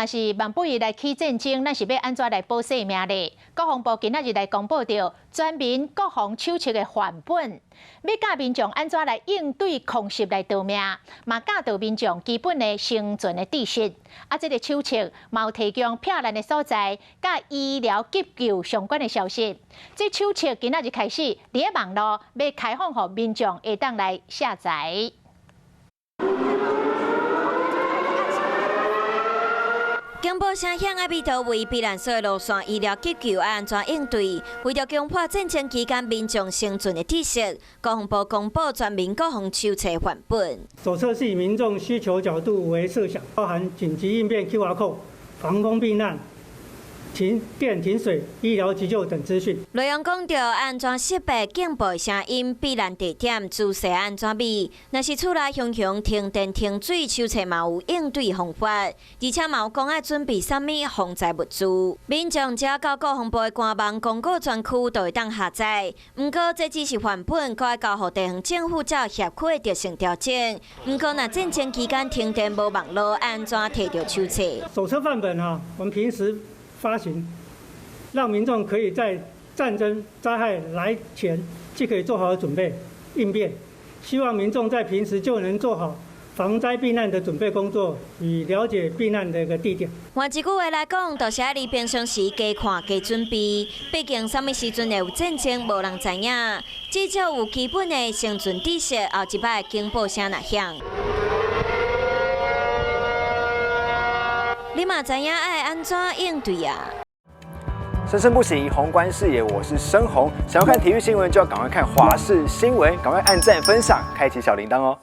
若是万不如来起战争，咱是要安怎来保性命呢？国防部今仔日来公布着全民国防手册的范本，要教民众安怎来应对空袭来逃命，嘛教导民众基本的生存的知识。啊，这个手册嘛有提供避难的所在，甲医疗急救相关的消息。这手册今仔日开始，伫网络要开放予民众会当来下载。 警报声响，阿弥陀为避难所的路线医疗急救安全应对，为着强化战争期间民众生存的知识，国防部公布全民国防手册范本。手册是以民众需求角度为设想，包含紧急应变 QR code、防空避难、停电停水、医疗急救等资讯。内容讲到安全识别警报声音、避难地点、姿势安全美。若是厝内熊熊停电停水，手册嘛有应对方法，而且嘛有讲爱准备啥物防灾物资。民众只要到国防部的官网公告专区，就会当下载。不过这只是范本，搁要交予地方政府照辖区的特性调整。不过若战争期间停电无网络，安怎摕到手册？手册范本我们平时 发行，让民众可以在战争灾害来前就可以做好准备应变。希望民众在平时就能做好防灾避难的准备工作，与了解避难的一个地点。换一句话来讲，就是爱你平常时加看、加准备。毕竟什么时阵会有战争，无人知影。至少有基本的生存知识，后一摆警报声若响，你嘛知影爱安怎应对啊？生生不息，宏观视野，我是申宏。想要看体育新闻，就要赶快看华视新闻，赶快按赞、分享、开启小铃铛哦。